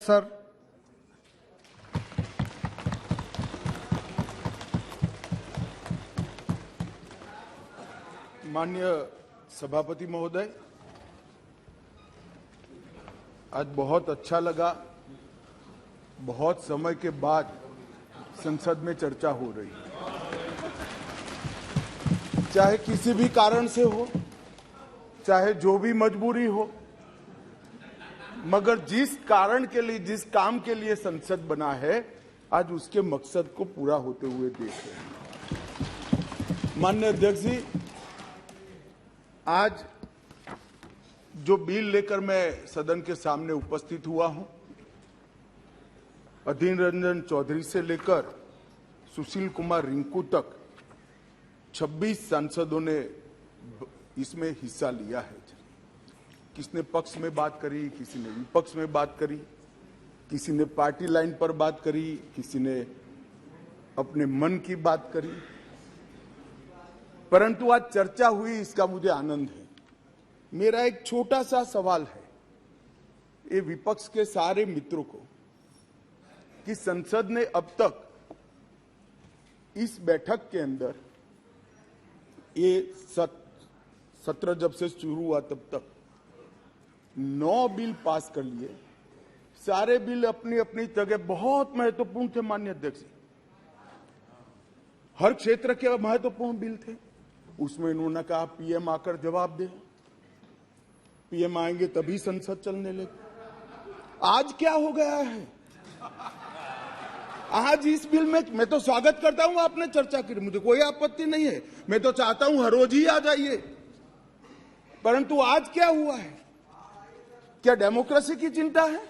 Sir. माननीय सभापति महोदय, आज बहुत अच्छा लगा, बहुत समय के बाद संसद में चर्चा हो रही है। चाहे किसी भी कारण से हो, चाहे जो भी मजबूरी हो, मगर जिस कारण के लिए, जिस काम के लिए संसद बना है, आज उसके मकसद को पूरा होते हुए देख रहे हैं। माननीय अध्यक्ष जी, आज जो बिल लेकर मैं सदन के सामने उपस्थित हुआ हूं, अधीर रंजन चौधरी से लेकर सुशील कुमार रिंकू तक 26 सांसदों ने इसमें हिस्सा लिया है। किसने पक्ष में बात करी, किसी ने विपक्ष में बात करी, किसी ने पार्टी लाइन पर बात करी, किसी ने अपने मन की बात करी, परंतु आज चर्चा हुई, इसका मुझे आनंद है। मेरा एक छोटा सा सवाल है ये विपक्ष के सारे मित्रों को कि संसद ने अब तक इस बैठक के अंदर, ये सत्र जब से शुरू हुआ तब तक 9 बिल पास कर लिए। सारे बिल अपनी अपनी जगह बहुत महत्वपूर्ण थे। माननीय अध्यक्ष, हर क्षेत्र के महत्वपूर्ण बिल थे। उसमें इन्होंने कहा पीएम आकर जवाब दे, पीएम आएंगे तभी संसद चलने लगे। आज क्या हो गया है? आज इस बिल में मैं तो स्वागत करता हूं, आपने चर्चा की, मुझे कोई आपत्ति नहीं है, मैं तो चाहता हूं हर रोज ही आ जाइए, परंतु आज क्या हुआ है? क्या डेमोक्रेसी की चिंता है?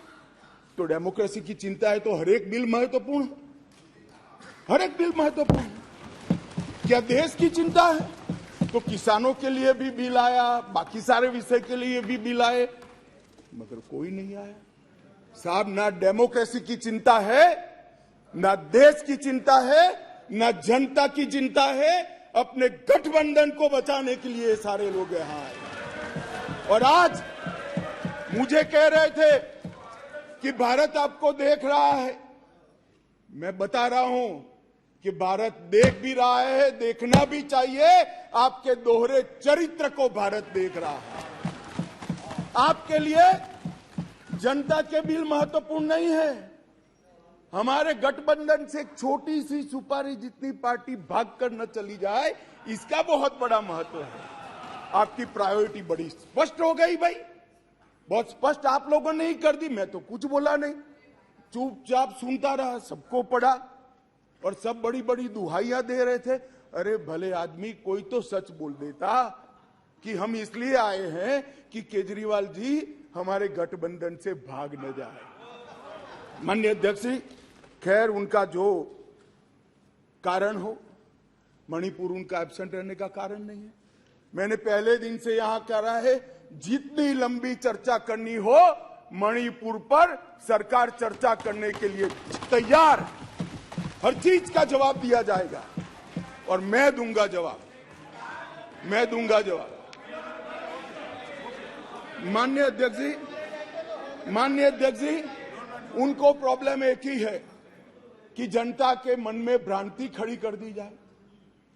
तो डेमोक्रेसी की चिंता है तो हर एक बिल महत्वपूर्ण है, हर एक बिल महत्वपूर्ण है। क्या देश की चिंता है तो किसानों के लिए भी बिल आया, बाकी सारे विषय के लिए भी बिल आए, मगर कोई नहीं आया। साहब, ना डेमोक्रेसी की चिंता है, ना देश की चिंता है, ना जनता की चिंता है। अपने गठबंधन को बचाने के लिए सारे लोग यहां आए। और आज मुझे कह रहे थे कि भारत आपको देख रहा है। मैं बता रहा हूं कि भारत देख भी रहा है, देखना भी चाहिए। आपके दोहरे चरित्र को भारत देख रहा है। आपके लिए जनता के बिल महत्वपूर्ण नहीं है। हमारे गठबंधन से एक छोटी सी सुपारी जितनी पार्टी भागकर न चली जाए, इसका बहुत बड़ा महत्व है। आपकी प्रायोरिटी बड़ी स्पष्ट हो गई भाई, बहुत स्पष्ट आप लोगों ने ही कर दी। मैं तो कुछ बोला नहीं, चुपचाप सुनता रहा, सबको पढ़ा और सब बड़ी बड़ी दुहाइयां दे रहे थे। अरे भले आदमी, कोई तो सच बोल देता कि हम इसलिए आए हैं कि केजरीवाल जी हमारे गठबंधन से भाग न जाए। माननीय अध्यक्ष जी, खैर उनका जो कारण हो, मणिपुर उनका एब्सेंट रहने का कारण नहीं है। मैंने पहले दिन से यहां कहा है, जितनी लंबी चर्चा करनी हो मणिपुर पर सरकार चर्चा करने के लिए तैयार। हर चीज का जवाब दिया जाएगा और मैं दूंगा जवाब, मैं दूंगा जवाब। माननीय अध्यक्ष जी, उनको प्रॉब्लम एक ही है कि जनता के मन में भ्रांति खड़ी कर दी जाए।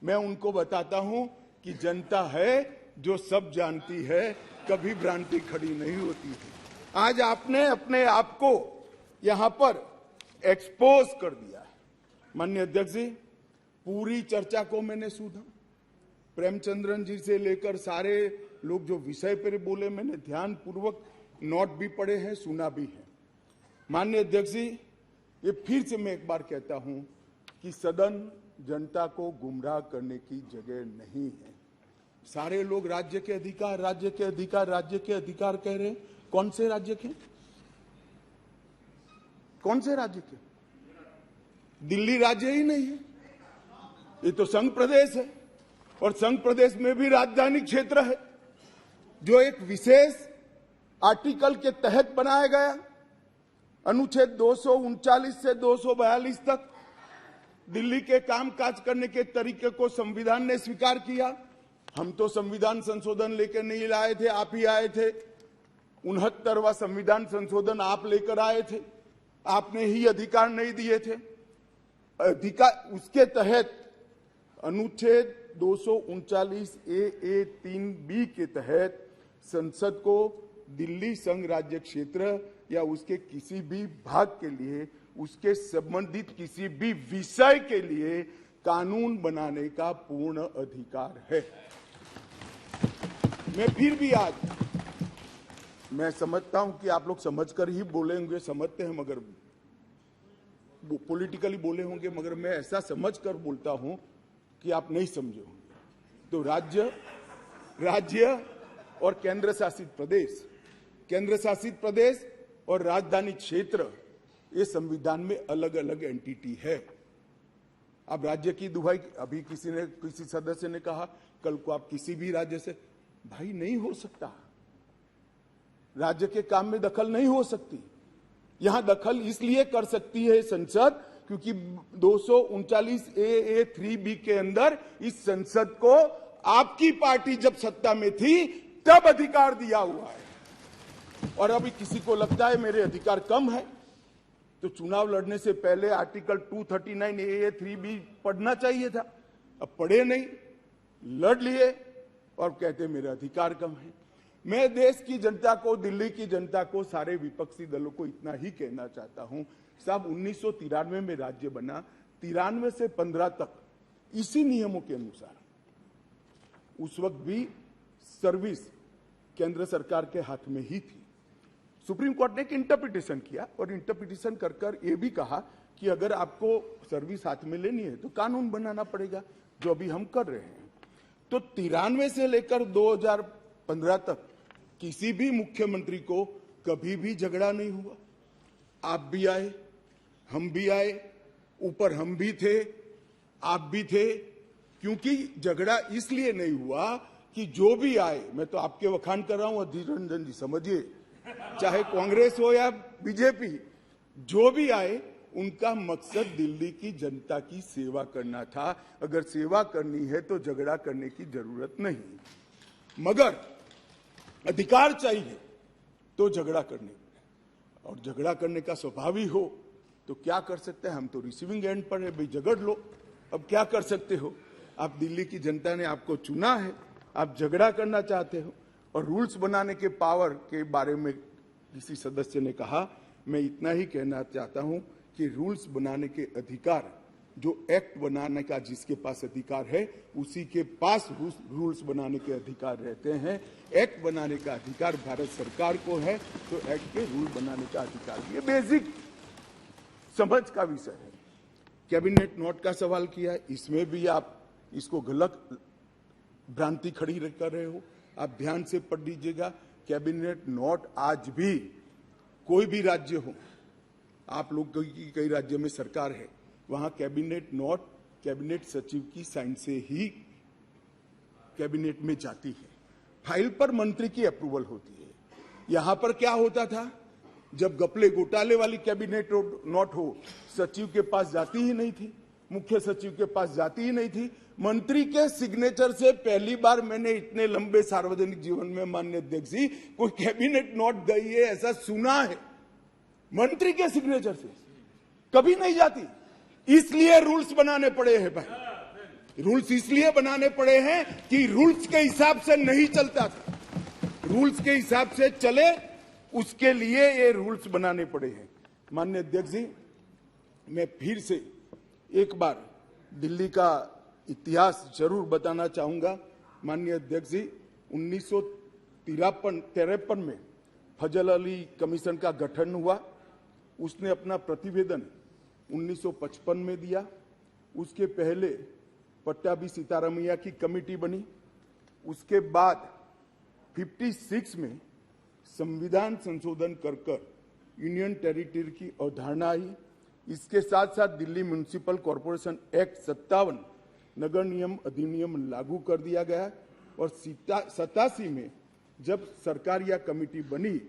मैं उनको बताता हूं कि जनता है जो सब जानती है, कभी भ्रांति खड़ी नहीं होती है। आज आपने अपने आप को यहां पर एक्सपोज कर दिया है। माननीय अध्यक्ष जी, पूरी चर्चा को मैंने सुना। प्रेमचंद्रन जी से लेकर सारे लोग जो विषय पर बोले, मैंने ध्यान पूर्वक नोट भी पढ़े हैं, सुना भी है। माननीय अध्यक्ष जी, ये फिर से मैं एक बार कहता हूं कि सदन जनता को गुमराह करने की जगह नहीं है। सारे लोग राज्य के अधिकार, राज्य के अधिकार, राज्य के अधिकार कह रहे हैं। कौन से राज्य के? कौन से राज्य के? दिल्ली राज्य ही नहीं है, ये तो संघ प्रदेश है। और संघ प्रदेश में भी राजधानी क्षेत्र है, जो एक विशेष आर्टिकल के तहत बनाया गया। अनुच्छेद 239 से 242 तक दिल्ली के कामकाज करने के तरीके को संविधान ने स्वीकार किया। हम तो संविधान संशोधन लेकर नहीं लाए थे, आप ही आए थे। 69वां संविधान संशोधन आप लेकर आए थे। आपने ही अधिकार नहीं दिए थे। अधिकार उसके तहत अनुच्छेद 239 ए 3B के तहत संसद को दिल्ली संघ राज्य क्षेत्र या उसके किसी भी भाग के लिए, उसके संबंधित किसी भी विषय के लिए कानून बनाने का पूर्ण अधिकार है। मैं फिर भी आज मैं समझता हूं कि आप लोग समझकर ही बोले होंगे, समझते हैं, मगर पॉलिटिकली बोले होंगे, मगर मैं ऐसा समझकर बोलता हूं कि आप नहीं समझे होंगे। तो राज्य और केंद्र शासित प्रदेश और राजधानी क्षेत्र, ये संविधान में अलग अलग एंटिटी है। अब राज्य की दुहाई, अभी किसी सदस्य ने कहा कल को आप किसी भी राज्य से, भाई नहीं हो सकता। राज्य के काम में दखल नहीं हो सकती। यहां दखल इसलिए कर सकती है संसद क्योंकि 239 ए 3B के अंदर इस संसद को आपकी पार्टी जब सत्ता में थी तब अधिकार दिया हुआ है। और अभी किसी को लगता है मेरे अधिकार कम है, तो चुनाव लड़ने से पहले आर्टिकल 239 ए 3B पढ़ना चाहिए था। अब पढ़े नहीं, लड़ लिए और कहते मेरे अधिकार कम है। मैं देश की जनता को, दिल्ली की जनता को, सारे विपक्षी दलों को इतना ही कहना चाहता हूं, साहब 1993 में राज्य बना, 93 से 15 तक इसी नियमों के अनुसार उस वक्त भी सर्विस केंद्र सरकार के हाथ में ही थी। सुप्रीम कोर्ट ने एक इंटरप्रिटेशन किया और इंटरप्रिटेशन कर ये भी कहा कि अगर आपको सर्विस हाथ में लेनी है तो कानून बनाना पड़ेगा, जो अभी हम कर रहे हैं। तो 93 से लेकर 2015 तक किसी भी मुख्यमंत्री को कभी भी झगड़ा नहीं हुआ। आप भी आए, हम भी आए, ऊपर हम भी थे, आप भी थे, क्योंकि झगड़ा इसलिए नहीं हुआ कि जो भी आए, मैं तो आपके वखान कर रहा हूं अधीर रंजन जी, समझिए, चाहे कांग्रेस हो या बीजेपी, जो भी आए उनका मकसद दिल्ली की जनता की सेवा करना था। अगर सेवा करनी है तो झगड़ा करने की जरूरत नहीं, मगर अधिकार चाहिए तो झगड़ा करने, और झगड़ा करने का स्वभाव ही हो तो क्या कर सकते हैं। हम तो रिसीविंग एंड पर है, भाई झगड़ लो, अब क्या कर सकते हो। आप दिल्ली की जनता ने आपको चुना है, आप झगड़ा करना चाहते हो। और रूल्स बनाने के पावर के बारे में किसी सदस्य ने कहा, मैं इतना ही कहना चाहता हूं कि रूल्स बनाने के अधिकार, जो एक्ट बनाने का जिसके पास अधिकार है उसी के पास रूल्स बनाने के अधिकार रहते हैं। एक्ट बनाने का अधिकार भारत सरकार को है, तो एक्ट के रूल बनाने का अधिकार, ये बेसिक समझ का विषय है। कैबिनेट नोट का सवाल किया, इसमें भी आप इसको गलत भ्रांति खड़ी कर रहे हो। आप ध्यान से पढ़ लीजिएगा, कैबिनेट नोट आज भी कोई भी राज्य हो, आप लोग की कई राज्य में सरकार है, वहां कैबिनेट नोट कैबिनेट सचिव की साइन से ही कैबिनेट में जाती है। फाइल पर मंत्री की अप्रूवल होती है। यहां पर क्या होता था, जब घपले घोटाले वाली कैबिनेट नोट हो, सचिव के पास जाती ही नहीं थी, मुख्य सचिव के पास जाती ही नहीं थी। मंत्री के सिग्नेचर से पहली बार मैंने इतने लंबे सार्वजनिक जीवन में, माननीय अध्यक्ष जी, कोई कैबिनेट नोट गई है ऐसा सुना है। मंत्री के सिग्नेचर से कभी नहीं जाती, इसलिए रूल्स बनाने पड़े हैं भाई। रूल्स इसलिए बनाने पड़े हैं कि रूल्स के हिसाब से नहीं चलता था, रूल्स के हिसाब से चले, उसके लिए ये रूल्स बनाने पड़े हैं। माननीय अध्यक्ष जी, मैं फिर से एक बार दिल्ली का इतिहास जरूर बताना चाहूंगा। माननीय अध्यक्ष जी, 1953 में फजल अली कमीशन का गठन हुआ। उसने अपना प्रतिवेदन 1955 में दिया। उसके पहले पट्टाभी सीतारामैया की कमेटी बनी। उसके बाद 56 में संविधान संशोधन कर यूनियन टेरिटरी की अवधारणा आई। इसके साथ साथ दिल्ली म्युनिसिपल कॉरपोरेशन एक्ट 57 नगर नियम अधिनियम लागू कर दिया गया। और 87 में जब सरकार या कमेटी बनी,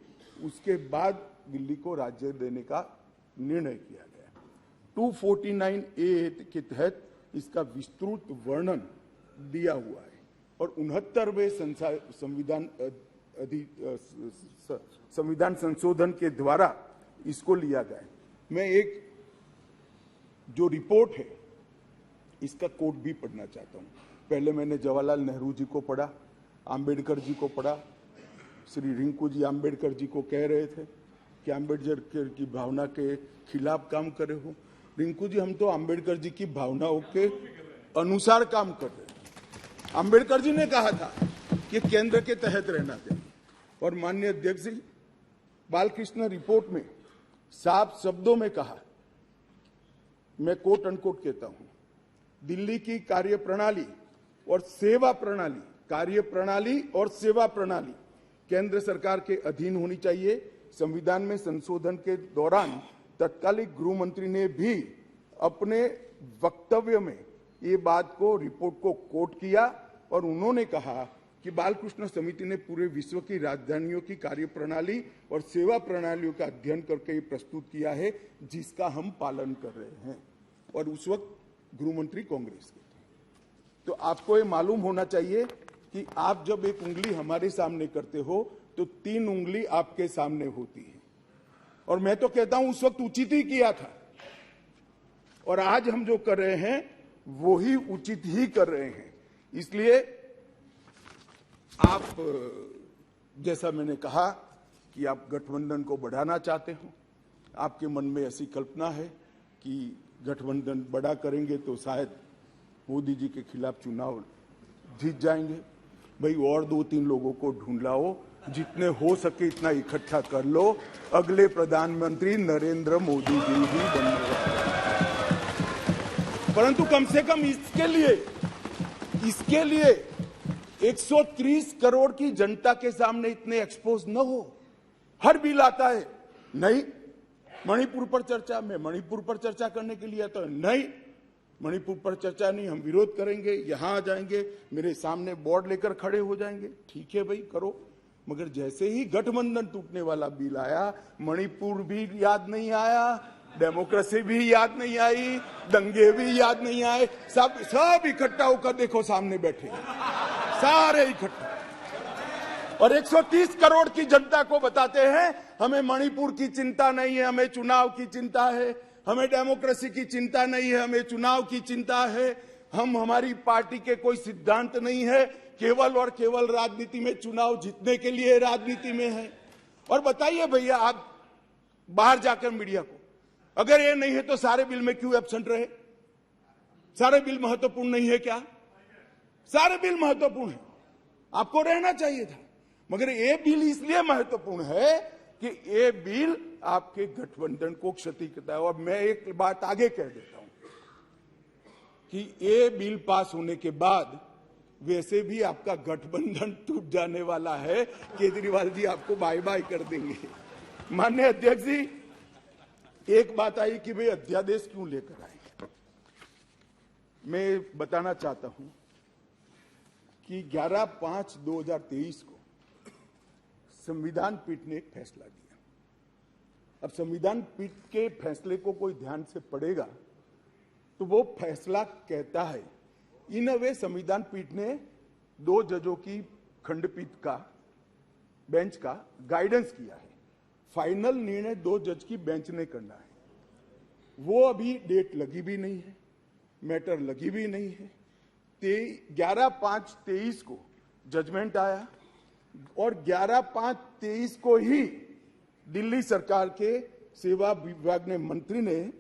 उसके बाद दिल्ली को राज्य देने का निर्णय किया गया। 249A के तहत इसका विस्तृत वर्णन दिया हुआ है और 69वें संविधान संशोधन के द्वारा इसको लिया गया है। मैं एक जो रिपोर्ट है इसका कोट भी पढ़ना चाहता हूं। पहले मैंने जवाहरलाल नेहरू जी को पढ़ा, आम्बेडकर जी को पढ़ा। श्री रिंकू जी आम्बेडकर जी को कह रहे थे कि आम्बेडकर की भावना के खिलाफ काम करे हो। रिंकू जी, हम तो आम्बेडकर जी की भावनाओं के अनुसार काम कर रहे हैं। आम्बेडकर जी ने कहा था कि केंद्र के तहत रहना चाहिए, और माननीय अध्यक्ष जी बालकृष्ण रिपोर्ट में साफ शब्दों में कहा, मैं कोट अनकोट कहता हूं, दिल्ली की कार्यप्रणाली और सेवा प्रणाली, कार्यप्रणाली और सेवा प्रणाली केंद्र सरकार के अधीन होनी चाहिए। संविधान में संशोधन के दौरान तत्कालीन गृह मंत्री ने भी अपने वक्तव्य में ये बात को, रिपोर्ट को कोट किया, और उन्होंने कहा कि बालकृष्ण समिति ने पूरे विश्व की राजधानियों की कार्यप्रणाली और सेवा प्रणालियों का अध्ययन करके ये प्रस्तुत किया है, जिसका हम पालन कर रहे हैं। और उस वक्त गृह मंत्री कांग्रेस के थे। तो आपको ये मालूम होना चाहिए कि आप जब एक उंगली हमारे सामने करते हो तो 3 उंगली आपके सामने होती है। और मैं तो कहता हूं उस वक्त उचित ही किया था, और आज हम जो कर रहे हैं वो ही उचित ही कर रहे हैं। इसलिए आप, जैसा मैंने कहा कि आप गठबंधन को बढ़ाना चाहते हो, आपके मन में ऐसी कल्पना है कि गठबंधन बड़ा करेंगे तो शायद मोदी जी के खिलाफ चुनाव जीत जाएंगे। भाई, और 2-3 लोगों को ढूंढ लाओ, जितने हो सके इतना इकट्ठा कर लो, अगले प्रधानमंत्री नरेंद्र मोदी जी ही बनने वाले हैं। परंतु कम से कम इसके लिए 130 करोड़ की जनता के सामने इतने एक्सपोज न हो। हर बिल आता है, नहीं मणिपुर पर चर्चा, मैं मणिपुर पर चर्चा करने के लिए आता हूं, नहीं मणिपुर पर चर्चा नहीं, हम विरोध करेंगे, यहां आ जाएंगे, मेरे सामने बोर्ड लेकर खड़े हो जाएंगे। ठीक है भाई, करो, मगर जैसे ही गठबंधन टूटने वाला बिल आया, मणिपुर भी याद नहीं आया, डेमोक्रेसी भी याद नहीं आई, दंगे भी याद नहीं आए, सब इकट्ठा होकर देखो सामने बैठे, सारे इकट्ठा, और 130 करोड़ की जनता को बताते हैं हमें मणिपुर की चिंता नहीं है, हमें चुनाव की चिंता है, हमें डेमोक्रेसी की चिंता नहीं है, हमें चुनाव की चिंता है, हमारी पार्टी के कोई सिद्धांत नहीं है, केवल और केवल राजनीति में, चुनाव जीतने के लिए राजनीति में है। और बताइए भैया, आप बाहर जाकर मीडिया को, अगर ये नहीं है तो सारे बिल में क्यों एब्सेंट रहे? सारे बिल महत्वपूर्ण नहीं है क्या? सारे बिल महत्वपूर्ण है, आपको रहना चाहिए था, मगर ये बिल इसलिए महत्वपूर्ण है कि ये बिल आपके गठबंधन को क्षति करता है। और मैं एक बात आगे कह देता हूं कि ये बिल पास होने के बाद वैसे भी आपका गठबंधन टूट जाने वाला है, केजरीवाल जी आपको बाय बाय कर देंगे। माननीय अध्यक्ष जी, एक बात आई कि भाई अध्यादेश क्यों लेकर आए। मैं बताना चाहता हूं कि 11/5/2023 को संविधान पीठ ने एक फैसला दिया। अब संविधान पीठ के फैसले को कोई ध्यान से पढ़ेगा तो वो फैसला कहता है, इन अ वे संविधान पीठ ने 2 जजों की खंडपीठ का, बेंच का गाइडेंस किया है। फाइनल निर्णय 2 जज की बेंच ने करना है। वो अभी डेट लगी भी नहीं है, मैटर लगी भी नहीं है। 11/5/23 को जजमेंट आया और 11/5/23 को ही दिल्ली सरकार के सेवा विभाग ने, मंत्री ने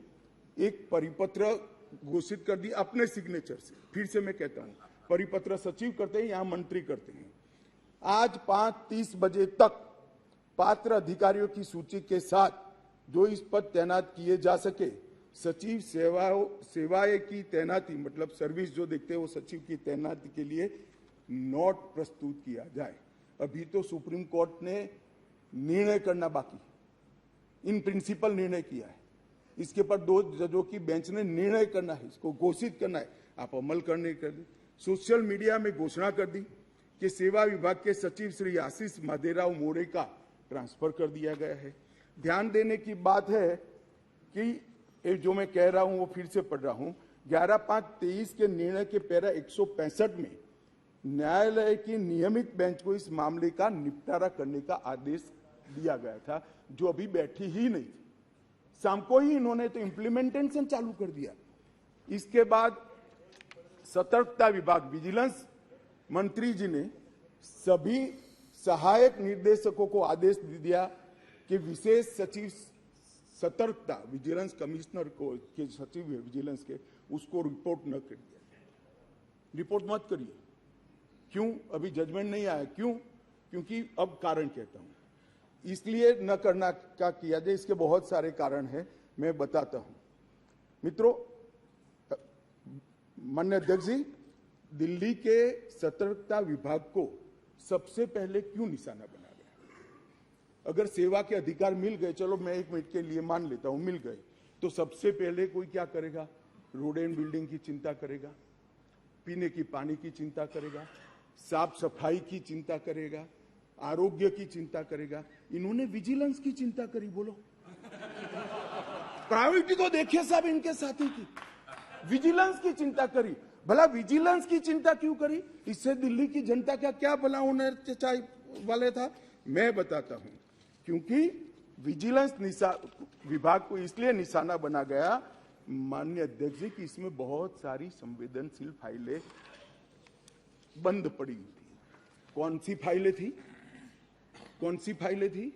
एक परिपत्र घोषित कर दी अपने सिग्नेचर से। फिर से मैं कहता हूं, परिपत्र सचिव करते हैं, यहां मंत्री करते हैं। आज 5:30 बजे तक पात्र अधिकारियों की सूची के साथ जो इस पद तैनात किए जा सके, सचिव सेवाएं की तैनाती, मतलब सर्विस जो देखते हैं वो सचिव की तैनाती के लिए नोट प्रस्तुत किया जाए। अभी तो सुप्रीम कोर्ट ने निर्णय करना बाकी, इन प्रिंसिपल निर्णय किया है, इसके पर 2 जजों की बेंच ने निर्णय करना है, इसको घोषित करना है, आप अमल करने कर दी। सोशल मीडिया में घोषणा कर दी कि सेवा विभाग के सचिव श्री आशीष माधेराव मोरे का ट्रांसफर कर दिया गया है। ध्यान देने की बात है कि जो मैं कह रहा हूं वो फिर से पढ़ रहा हूं, 11/5/23 के निर्णय के पैरा 165 में न्यायालय की नियमित बेंच को इस मामले का निपटारा करने का आदेश दिया गया था, जो अभी बैठी ही नहीं थी। शाम को ही इन्होंने तो इम्प्लीमेंटेशन चालू कर दिया। इसके बाद सतर्कता विभाग, विजिलेंस मंत्री जी ने सभी सहायक निर्देशकों को आदेश दे दिया कि विशेष सचिव सतर्कता, विजिलेंस कमिश्नर को के सचिव है विजिलेंस के, उसको रिपोर्ट न करिए, रिपोर्ट मत करिए। क्यों? अभी जजमेंट नहीं आया। क्यों? क्योंकि अब कारण कहता हूं, इसलिए न करना का किया जाए। इसके बहुत सारे कारण हैं, मैं बताता हूं। मित्रों, माननीय अध्यक्ष जी, दिल्ली के सतर्कता विभाग को सबसे पहले क्यों निशाना बना गया? अगर सेवा के अधिकार मिल गए, चलो मैं एक मिनट के लिए मान लेता हूं मिल गए, तो सबसे पहले कोई क्या करेगा? रोड एंड बिल्डिंग की चिंता करेगा, पीने की पानी की चिंता करेगा, साफ सफाई की चिंता करेगा, आरोग्य की चिंता करेगा। इन्होंने विजिलेंस की चिंता करी। बोलो, प्रायोरिटी तो देखिए साहब इनके साथी की, विजिलेंस की चिंता करी। भला विजिलेंस की चिंता क्यों करी? इससे दिल्ली की जनता का क्या भला होने वाले था? मैं बताता हूं। क्योंकि विजिलेंस विभाग को इसलिए निशाना बना गया, माननीय अध्यक्ष जी, कि इसमें बहुत सारी संवेदनशील फाइलें बंद पड़ी हुई थी। कौन सी फाइलें थी? कौन सी फाइलें थी?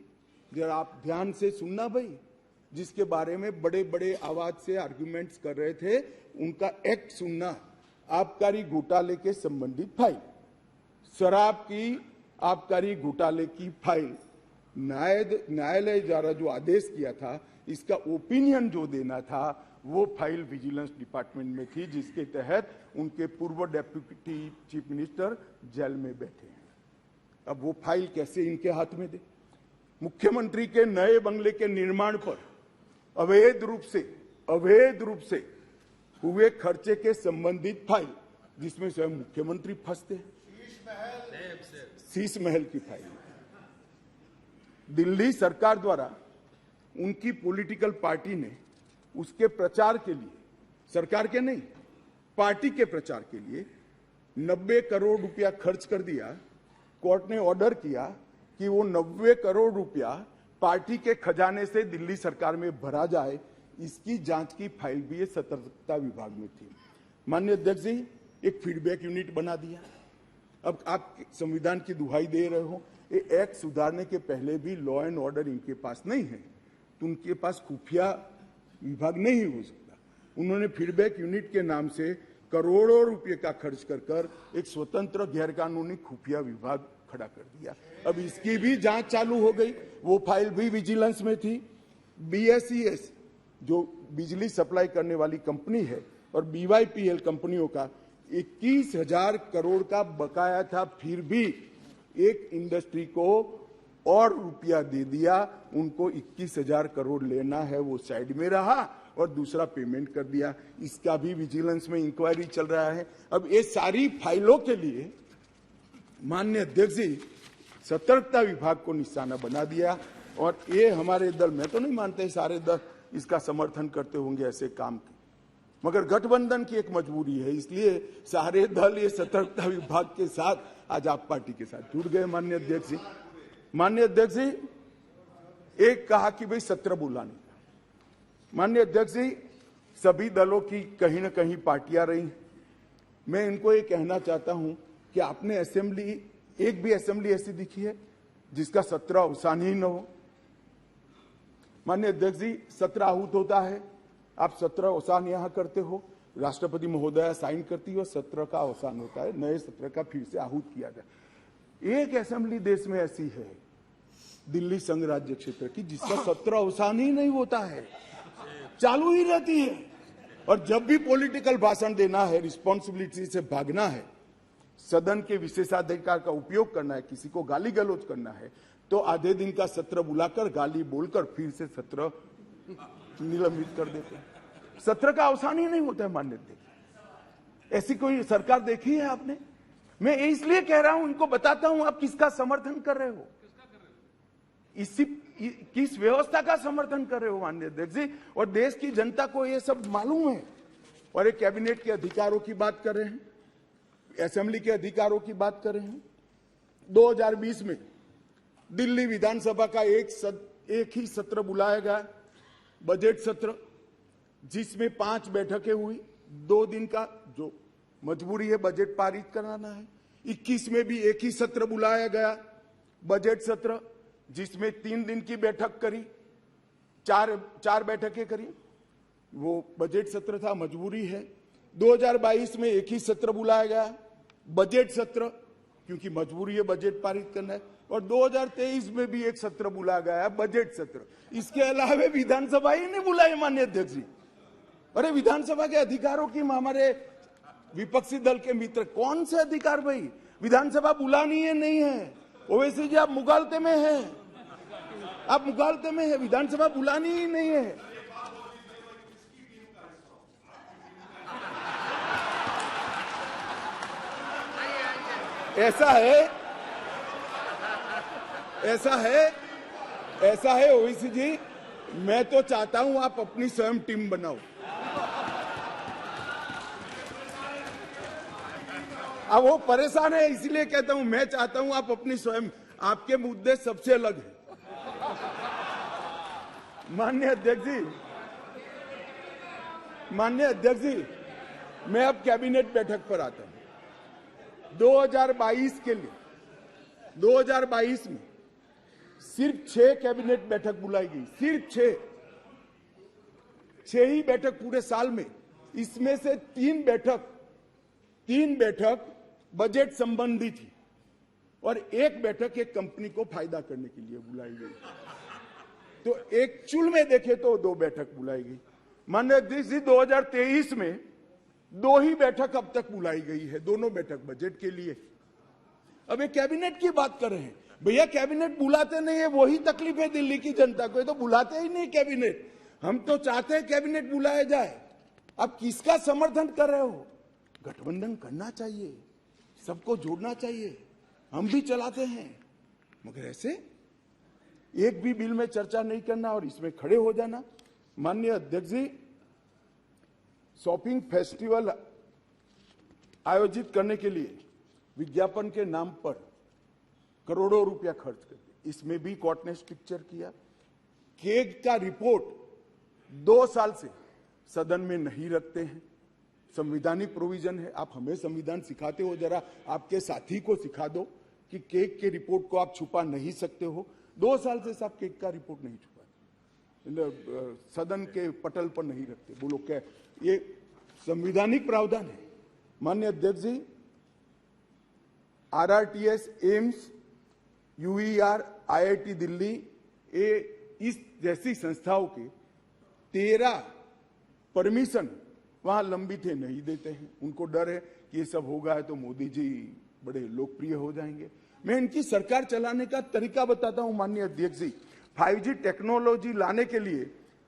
जरा आप ध्यान से सुनना भाई। जिसके बारे में बड़े बड़े आवाज से आर्गुमेंट्स कर रहे थे, उनका एक्ट सुनना। आबकारी घोटाले के संबंधित फाइल, शराब की आबकारी घोटाले की फाइल, न्यायालय द्वारा जो आदेश किया था, इसका ओपिनियन जो देना था, वो फाइल विजिलेंस डिपार्टमेंट में थी, जिसके तहत उनके पूर्व डेप्यूटी चीफ मिनिस्टर जेल में बैठे हैं। अब वो फाइल कैसे इनके हाथ में दे? मुख्यमंत्री के नए बंगले के निर्माण पर अवैध रूप से हुए खर्चे के संबंधित फाइल, जिसमें स्वयं मुख्यमंत्री फंसते हैं। शीश महल की फाइल दिल्ली सरकार द्वारा उनकी पॉलिटिकल पार्टी ने उसके प्रचार के लिए, सरकार के नहीं, पार्टी के प्रचार के लिए 90 करोड़ रुपया खर्च कर दिया। कोर्ट ने ऑर्डर किया कि वो 90 करोड़ रुपया पार्टी के खजाने से दिल्ली सरकार में भरा जाए। इसकी जांच की फाइल भी ये सतर्कता विभाग में थी। माननीय अध्यक्ष जी, एक फीडबैक यूनिट बना दिया। अब आप संविधान की दुहाई दे रहे हो, ये एक्ट सुधारने के पहले भी लॉ एंड ऑर्डर इनके पास नहीं है, तो उनके पास खुफिया विभाग नहीं हो सकता। उन्होंने फीडबैक यूनिट के नाम से करोड़ों रुपए का खर्च कर एक स्वतंत्र गैरकानूनी खुफिया विभाग खड़ा कर दिया। अब इसकी भी जांच चालू हो गई। वो फाइल भी विजिलेंस में थी। BSES जो बिजली सप्लाई करने वाली कंपनी है और BYPL कंपनियों का 21,000 करोड़ का बकाया था, फिर भी एक इंडस्ट्री को और रुपया दे दिया। उनको 21,000 करोड़ लेना है, वो साइड में रहा और दूसरा पेमेंट कर दिया। इसका भी विजिलेंस में इंक्वायरी चल रहा है। अब ये सारी फाइलों के लिए माननीय अध्यक्ष जी, सतर्कता विभाग को निशाना बना दिया। और ये हमारे दल, मैं तो नहीं मानते सारे दल इसका समर्थन करते होंगे ऐसे काम के, मगर गठबंधन की एक मजबूरी है, इसलिए सारे दल ये सतर्कता विभाग के साथ आज आप पार्टी के साथ जुड़ गए। माननीय अध्यक्ष जी, एक कहा कि भाई सत्र बुलाने का। माननीय अध्यक्ष जी, सभी दलों की कहीं ना कहीं पार्टियां रही। मैं इनको ये कहना चाहता हूं कि आपने असेंबली, एक भी असेंबली ऐसी दिखी है जिसका सत्र अवसान ही न हो? माननीय अध्यक्ष जी, सत्र आहूत होता है, आप सत्र अवसान यहां करते हो, राष्ट्रपति महोदया साइन करती है और सत्र का अवसान होता है, नए सत्र का फिर से आहूत किया जाए। एक असेंबली देश में ऐसी है, दिल्ली संघ राज्य क्षेत्र की, जिसका सत्र अवसान ही नहीं होता है, चालू ही रहती है। और जब भी पॉलिटिकल भाषण देना है, रिस्पॉन्सिबिलिटी से भागना है, सदन के विशेषाधिकार का उपयोग करना है, किसी को गाली गलौज करना है, तो आधे दिन का सत्र बुलाकर गाली बोलकर फिर से सत्र निलंबित कर देते हैं। सत्र का अवसान ही नहीं होता है। मान्य देखिए, ऐसी कोई सरकार देखी है आपने? मैं इसलिए कह रहा हूं, इनको बताता हूं आप किसका समर्थन कर रहे हो, किस व्यवस्था का समर्थन कर रहे हो माननीय अध्यक्ष जी। और देश की जनता को ये सब मालूम है। और एक कैबिनेट के अधिकारों की बात कर रहे हैं, असेंबली के अधिकारों की बात कर रहे हैं। 2020 में दिल्ली विधानसभा का एक ही सत्र बुलाया गया। बजट सत्र जिसमें 5 बैठकें हुई, 2 दिन का जो मजबूरी है बजट पारित कराना है। 21 में भी एक ही सत्र बुलाया गया, बजट सत्र, जिसमें 3 दिन की बैठक करी, चार बैठकें करी, वो बजट सत्र था, मजबूरी है। 2022 में एक ही सत्र बुलाया गया, बजट सत्र, क्योंकि मजबूरी है बजट पारित करना है। और 2023 में भी एक सत्र बुलाया गया, बजट सत्र। इसके अलावा विधानसभा ही नहीं बुलाई माननीय अध्यक्ष जी। अरे विधानसभा के अधिकारों की हमारे विपक्षी दल के मित्र, कौन से अधिकार भाई? विधानसभा बुलानी है नहीं है? ओवैसी जी आप मुगालते में हैं, आप मुगालते में है, विधानसभा बुलानी ही नहीं है। ऐसा है ओवैसी जी, मैं तो चाहता हूं आप अपनी स्वयं टीम बनाओ। अब वो परेशान है इसलिए कहता हूं, मैं चाहता हूं आप अपनी स्वयं, आपके मुद्दे सबसे अलग है। माननीय अध्यक्ष जी, मैं अब कैबिनेट बैठक पर आता हूं। 2022 के लिए 2022 में सिर्फ 6 कैबिनेट बैठक बुलाई गई, सिर्फ 6 ही बैठक पूरे साल में। इसमें से 3 बैठक बजट संबंधी थी और 1 बैठक एक कंपनी को फायदा करने के लिए बुलाई गई। तो एक्चुअल में देखे तो 2 बैठक बुलाई गई। माननीय अध्यक्ष जी, 2023 में 2 ही बैठक अब तक बुलाई गई है, दोनों बैठक बजट के लिए। अब ये कैबिनेट की बात कर रहे हैं भैया, कैबिनेट बुलाते नहीं है, वही तकलीफ है दिल्ली की जनता को। ये तो बुलाते ही नहीं कैबिनेट। हम तो चाहते हैं कैबिनेट बुलाया जाए। अब किसका समर्थन कर रहे हो? गठबंधन करना चाहिए, सबको जोड़ना चाहिए, हम भी चलाते हैं, मगर ऐसे एक भी बिल में चर्चा नहीं करना और इसमें खड़े हो जाना। माननीय अध्यक्ष जी, शॉपिंग फेस्टिवल आयोजित करने के लिए विज्ञापन के नाम पर करोड़ों रुपया खर्च कर दिए। इसमें भी कोर्ट ने स्ट्रिक्चर किया। केग का रिपोर्ट 2 साल से सदन में नहीं रखते हैं, संवैधानिक प्रोविजन है। आप हमें संविधान सिखाते हो, जरा आपके साथी को सिखा दो कि केग के रिपोर्ट को आप छुपा नहीं सकते हो। 2 साल से साहब केग का रिपोर्ट नहीं छुपा, सदन के पटल पर नहीं रखते। बोलो क्या ये संवैधानिक प्रावधान है? माननीय अध्यक्ष जी, RRTS, AIIMS, UER, IIT Delhi, इस जैसी संस्थाओं के 13 परमिशन वहां लंबित है, नहीं देते हैं। उनको डर है कि ये सब होगा तो मोदी जी बड़े लोकप्रिय हो जाएंगे। मैं इनकी सरकार चलाने का तरीका बताता हूं माननीय अध्यक्ष जी। 5G टेक्नोलॉजी लाने के लिए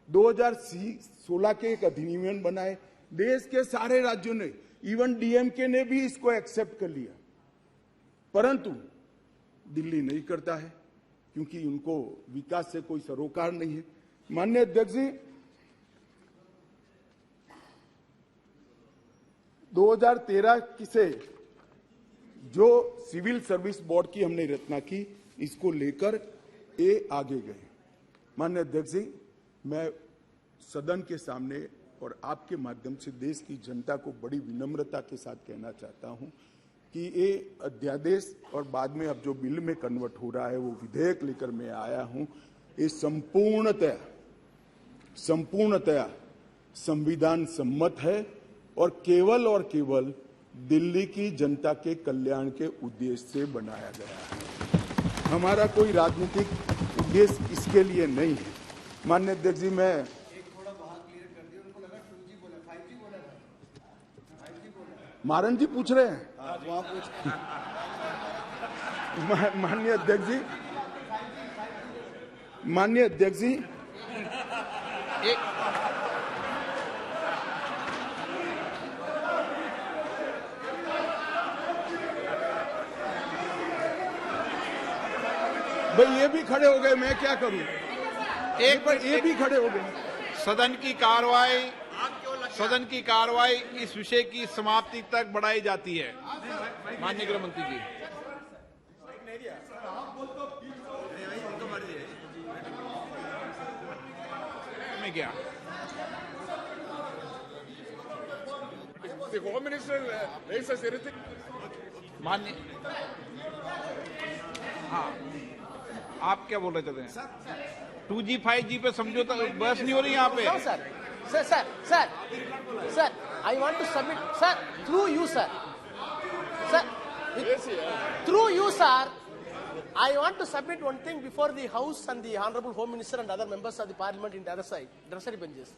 2016 के एक अधिनियम बनाए। देश के सारे राज्यों ने, इवन DMK ने भी इसको एक्सेप्ट कर लिया, परंतु दिल्ली नहीं करता है क्योंकि उनको विकास से कोई सरोकार नहीं है। माननीय अध्यक्ष जी, 2013 से जो सिविल सर्विस बोर्ड की हमने रचना की, इसको लेकर ये आगे गए। माननीय अध्यक्ष जी, मैं सदन के सामने और आपके माध्यम से देश की जनता को बड़ी विनम्रता के साथ कहना चाहता हूं कि ये अध्यादेश और बाद में अब जो बिल में कन्वर्ट हो रहा है, वो विधेयक लेकर मैं आया हूं, ये संपूर्णतया संविधान सम्मत है और केवल दिल्ली की जनता के कल्याण के उद्देश्य से बनाया गया है। हमारा कोई राजनीतिक उद्देश्य इसके लिए नहीं है। माननीय अध्यक्ष जी, मैं मारन जी पूछ रहे हैं, माननीय अध्यक्ष जी, भाई ये भी खड़े हो गए, मैं क्या करूं? ये भी खड़े हो गए। सदन की कार्रवाई इस विषय की समाप्ति तक बढ़ाई जाती है। माननीय गृह मंत्री जी, आपने किया? The Home Minister raises everything. मान्य, हाँ, आप क्या बोल रहे थे? 2G 5G पे समझौता बहस नहीं हो रही यहाँ पे? No, sir, I want to submit, sir, through you, sir, through you, sir, I want to submit one thing before the House and the Honorable Home Minister and other members of the Parliament in the other side, adversary benches.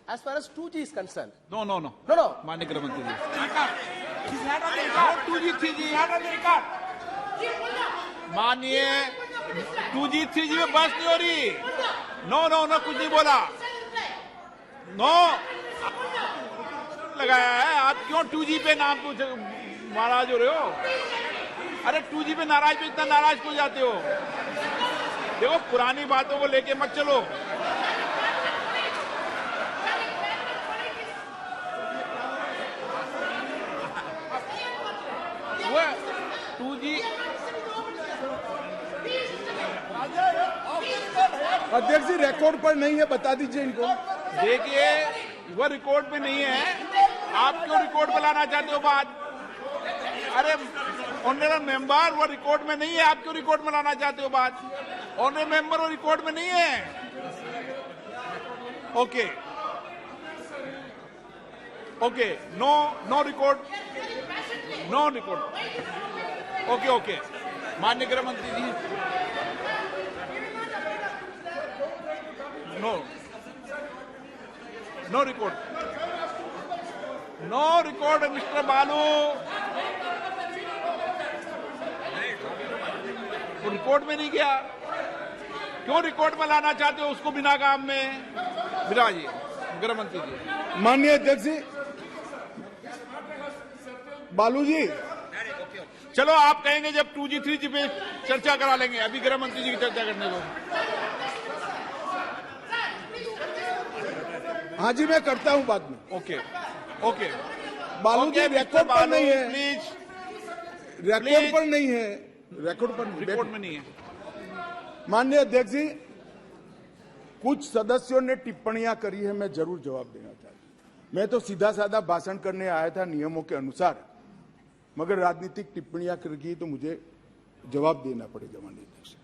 As far as 2G is concerned. No. No. माननीय गृह मंत्री जी, 2G 3G मानिए, 2G 3G में बहस नहीं हो रही। No कुछ नहीं बोला। नो लगाया है। आप क्यों 2G पे नाम पूछ नाराज हो रहे हो? अरे 2G पे नाराज पे इतना नाराज क्यों जाते हो? देखो, पुरानी बातों को लेके मत चलो। वो 2G अध्यक्ष जी रिकॉर्ड पर नहीं है, बता दीजिए इनको। देखिए, वो रिकॉर्ड में नहीं है। आप क्यों रिकॉर्ड में लाना चाहते हो बात? अरे ऑनरेबल मेंबर, वो रिकॉर्ड में नहीं है। आप क्यों रिकॉर्ड में लाना चाहते हो बात? ऑनरेबल मेंबर, वो रिकॉर्ड में नहीं है। Okay, no record, no record. Okay, माननीय गृह मंत्री जी, नो रिकॉर्ड मिस्टर बालू। वो रिकॉर्ड में नहीं गया। क्यों रिकॉर्ड में लाना चाहते हो उसको बिना काम में? बिराजिए गृह मंत्री जी। माननीय अध्यक्ष जी, बालू जी, चलो आप कहेंगे जब 2G 3G पे चर्चा करा लेंगे। अभी गृह मंत्री जी की चर्चा करने दो। हाँ जी, मैं करता हूं बाद में। ओके बालू जी, रिकॉर्ड पर नहीं है, प्लीज। रिकॉर्ड पर नहीं है, रिकॉर्ड में नहीं है। माननीय अध्यक्ष जी, कुछ सदस्यों ने टिप्पणियां करी है, मैं जरूर जवाब देना चाहता हूं। मैं तो सीधा साधा भाषण करने आया था नियमों के अनुसार, मगर राजनीतिक टिप्पणियां कर गई तो मुझे जवाब देना पड़ेगा। माननीय अध्यक्ष,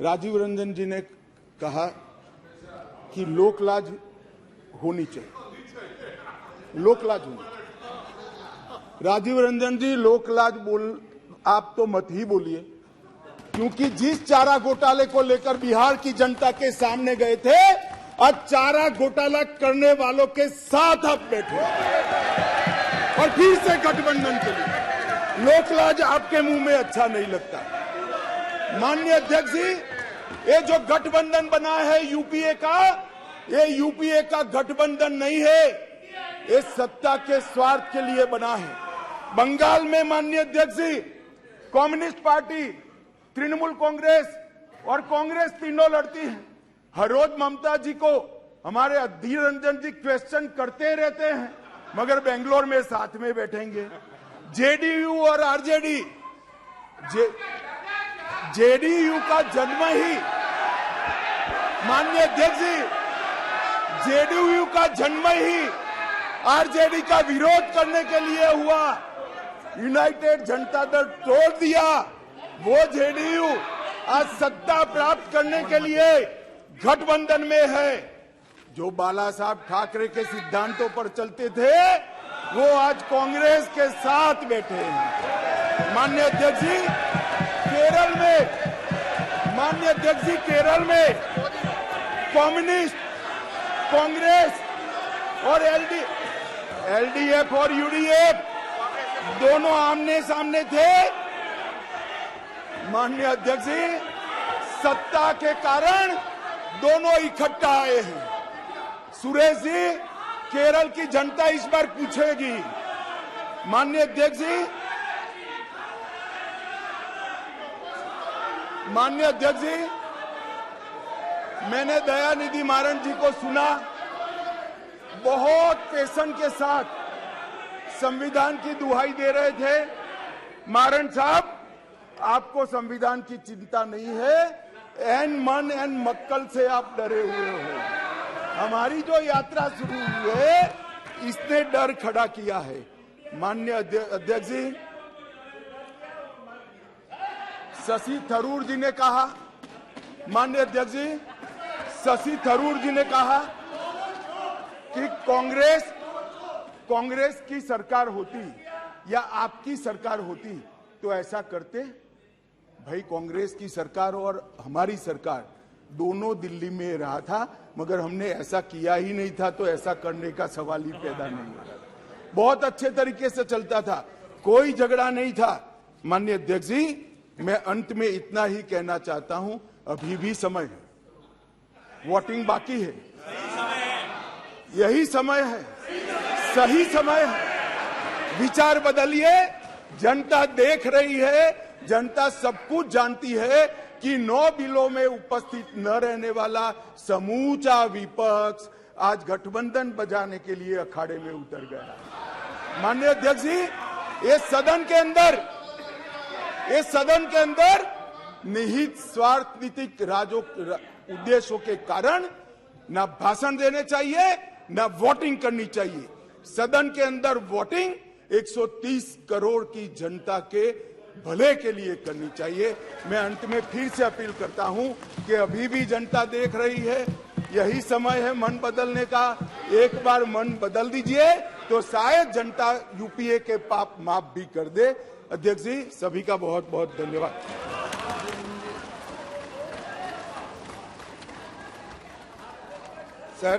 राजीव रंजन जी ने कहा कि लोकलाज होनी चाहिए, लोकलाज होनी चाहिए। राजीव रंजन जी, लोकलाज आप तो मत ही बोलिए, क्योंकि जिस चारा घोटाले को लेकर बिहार की जनता के सामने गए थे, आज चारा घोटाला करने वालों के साथ आप बैठे और फिर से गठबंधन के लिए। लोकलाज आपके मुंह में अच्छा नहीं लगता। माननीय अध्यक्ष जी, ये जो गठबंधन बना है यूपीए का, ये यूपीए का गठबंधन नहीं है, ये सत्ता के स्वार्थ के लिए बना है। बंगाल में माननीय अध्यक्ष जी, कम्युनिस्ट पार्टी, तृणमूल कांग्रेस और कांग्रेस तीनों लड़ती है। हर रोज ममता जी को हमारे अधीर रंजन जी क्वेश्चन करते रहते हैं, मगर बेंगलोर में साथ में बैठेंगे। जेडीयू और आरजेडी, जेडीयू का जन्म ही, माननीय अध्यक्ष जी, जेडीयू का जन्म ही आरजेडी का विरोध करने के लिए हुआ। यूनाइटेड जनता दल तोड़ दिया। वो जेडीयू आज सत्ता प्राप्त करने के लिए गठबंधन में है। जो बाला साहब ठाकरे के सिद्धांतों पर चलते थे, वो आज कांग्रेस के साथ बैठे हैं। माननीय अध्यक्ष जी, केरल में कम्युनिस्ट, कांग्रेस और एलडीएफ और यूडीएफ दोनों आमने सामने थे। माननीय अध्यक्ष जी, सत्ता के कारण दोनों इकट्ठा आए हैं। सुरेश जी, केरल की जनता इस बार पूछेगी। माननीय अध्यक्ष जी, मैंने दयानिधि मारन जी को सुना, बहुत पैशन के साथ संविधान की दुहाई दे रहे थे। मारन साहब, आपको संविधान की चिंता नहीं है, एन मन एन मक्कल से आप डरे हुए हो। हमारी जो यात्रा शुरू हुई है इसने डर खड़ा किया है। माननीय अध्यक्ष जी, शशि थरूर जी ने कहा, माननीय अध्यक्ष जी, शशि थरूर जी ने कहा कि कांग्रेस की सरकार होती या आपकी सरकार होती तो ऐसा करते। भाई, कांग्रेस की सरकार और हमारी सरकार दोनों दिल्ली में रहा था, मगर हमने ऐसा किया ही नहीं था, तो ऐसा करने का सवाल ही पैदा नहीं हो रहा। बहुत अच्छे तरीके से चलता था, कोई झगड़ा नहीं था। माननीय अध्यक्ष जी, मैं अंत में इतना ही कहना चाहता हूं, अभी भी समय है, वोटिंग बाकी है, यही समय है, सही समय है। विचार बदलिए, जनता देख रही है, जनता सब कुछ जानती है कि 9 बिलों में उपस्थित न रहने वाला समूचा विपक्ष आज गठबंधन बजाने के लिए अखाड़े में उतर गया। माननीय अध्यक्ष जी, ये सदन के अंदर निहित स्वार्थ नीतिक उद्देश्यों के कारण न भाषण देने चाहिए, न वोटिंग करनी चाहिए। सदन के अंदर वोटिंग 130 करोड़ की जनता के भले के लिए करनी चाहिए। मैं अंत में फिर से अपील करता हूं कि अभी भी जनता देख रही है, यही समय है मन बदलने का। एक बार मन बदल दीजिए तो शायद जनता यूपीए के पाप माफ भी कर दे। अध्यक्ष जी, सभी का बहुत बहुत धन्यवाद। सर,